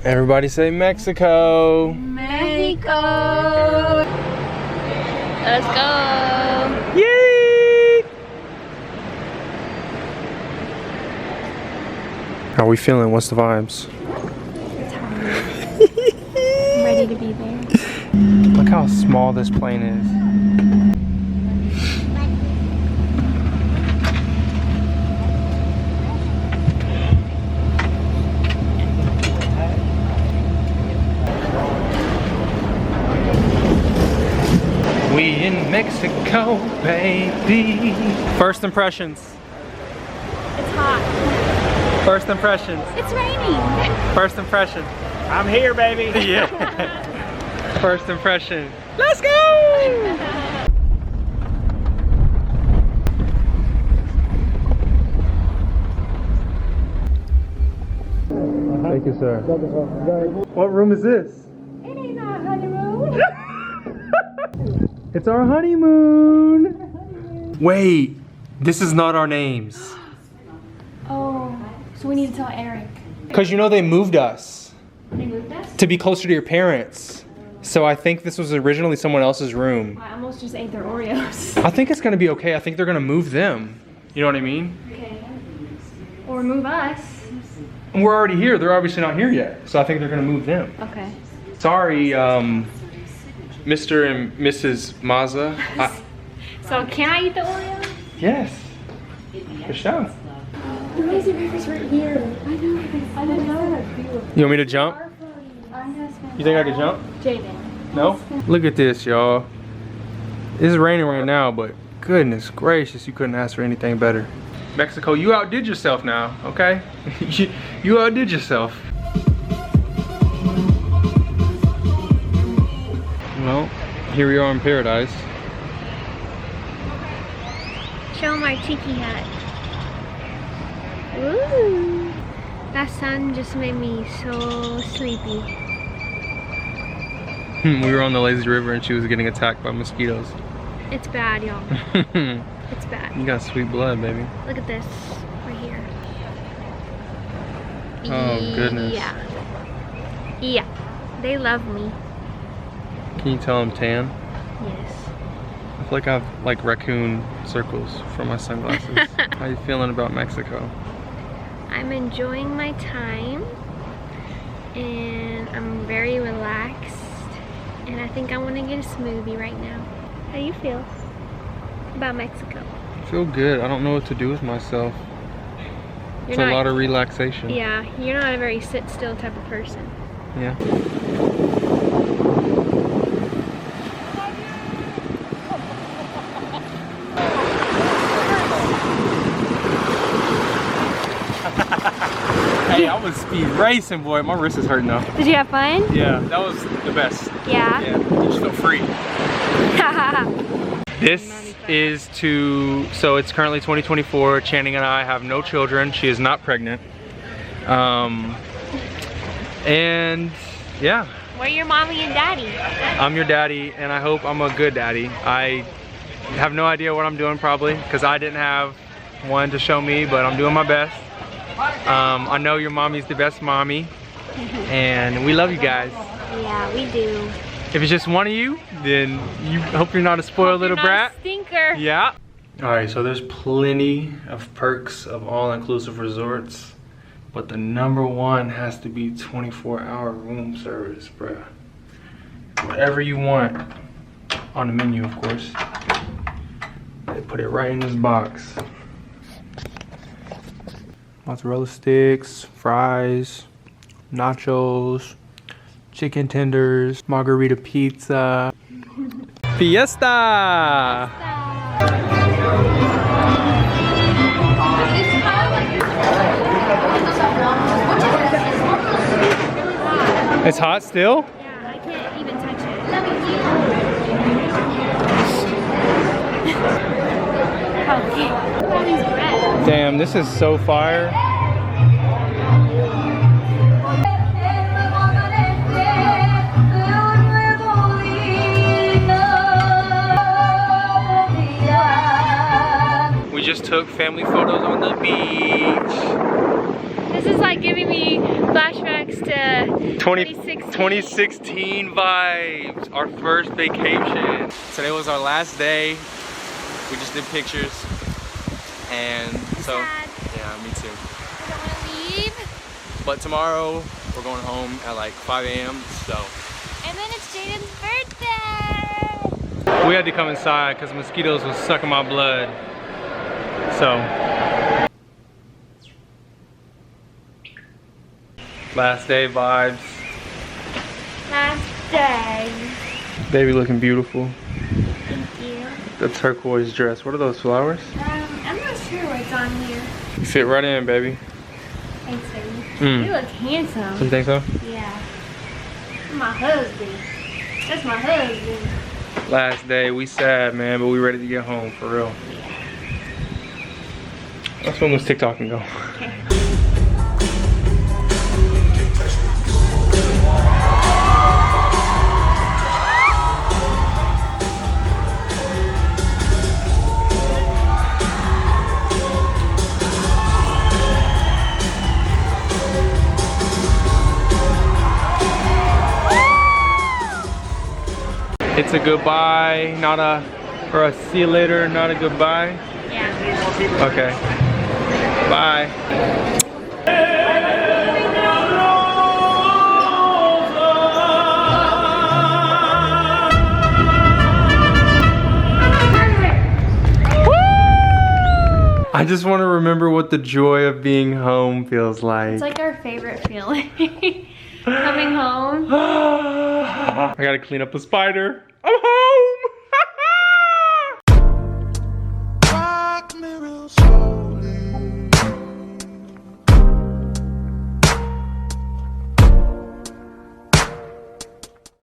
Everybody say Mexico. Mexico. Let's go. Yay! How are we feeling? What's the vibes? I'm ready to be there. Look how small this plane is. We in Mexico, baby. First impressions. It's hot. First impressions. It's raining. First impression. I'm here, baby. Yeah. First impression. Let's go! Thank you, sir. What room is this? It ain't our honeymoon. It's our honeymoon. Wait, this is not our names. Oh, so we need to tell Eric. Because you know they moved us They moved us? to be closer to your parents. So I think this was originally someone else's room. I almost just ate their Oreos. I think it's gonna be okay. I think they're gonna move them. You know what I mean? Okay. Or move us. And we're already here. They're obviously not here yet. So I think they're gonna move them. Okay. Sorry, Mr. and Mrs. Mazza. So can I eat the Oreos? Yes. For sure. The lazy river's right here. I know. I don't know. You want me to jump? You think I could jump? Jaden. No? Look at this, y'all. It's raining right now, but goodness gracious, you couldn't ask for anything better. Mexico, you outdid yourself now, okay? you outdid yourself. Well, here we are in paradise. Show them our tiki hut. Ooh. That sun just made me so sleepy. We were on the lazy river and she was getting attacked by mosquitoes. It's bad, y'all. It's bad. You got sweet blood, baby. Look at this right here. Oh, goodness. Yeah. Yeah. They love me. Can you tell I'm tan? Yes. I feel like I have like raccoon circles for my sunglasses. How you feeling about Mexico? I'm enjoying my time and I'm very relaxed and I think I want to get a smoothie right now. How do you feel about Mexico? I feel good. I don't know what to do with myself. You're It's not, a lot of relaxation. Yeah, you're not a very sit still type of person. Yeah. Hey, I was speed racing, boy. My wrist is hurting now. Did you have fun? Yeah, that was the best. Yeah? Yeah, you just feel free. This is so it's currently 2024. Channing and I have no children. She is not pregnant. And yeah. We're your mommy and daddy. I'm your daddy, and I hope I'm a good daddy. I have no idea what I'm doing probably, because I didn't have one to show me, but I'm doing my best. I know your mommy's the best mommy, and we love you guys. Yeah, we do. If it's just one of you, then you hope you're not a spoiled little brat. Stinker. Yeah. All right, so there's plenty of perks of all-inclusive resorts, but the #1 has to be 24-hour room service, bruh. Whatever you want on the menu, of course. They put it right in this box. Mozzarella sticks, fries, nachos, chicken tenders, margarita pizza. Fiesta! It's hot still? Yeah, I can't even touch it. Okay. Look at all these bread. Damn, this is so fire. We just took family photos on the beach. This is like giving me flashbacks to 2016 vibes. Our first vacation. Today was our last day. We just did pictures. And so, sad. yeah, me too. I don't want to leave. But tomorrow, we're going home at like 5 a.m. So. And then it's Jaden's birthday. We had to come inside because mosquitoes was sucking my blood. So. Last day vibes. Last day. Baby looking beautiful. Thank you. The turquoise dress. What are those flowers? I'm not sure what's on here. You fit right in, baby. Thanks, baby. You look handsome. You think so? Yeah. My husband. That's my husband. Last day, we sad, man, but we ready to get home for real. Yeah. Let's film this TikTok and go. Okay. It's a goodbye, not a, or a see you later, not a goodbye. Yeah. Okay. Bye. I just want to remember what the joy of being home feels like. It's like our favorite feeling. Coming home. I gotta clean up the spider. I'm home!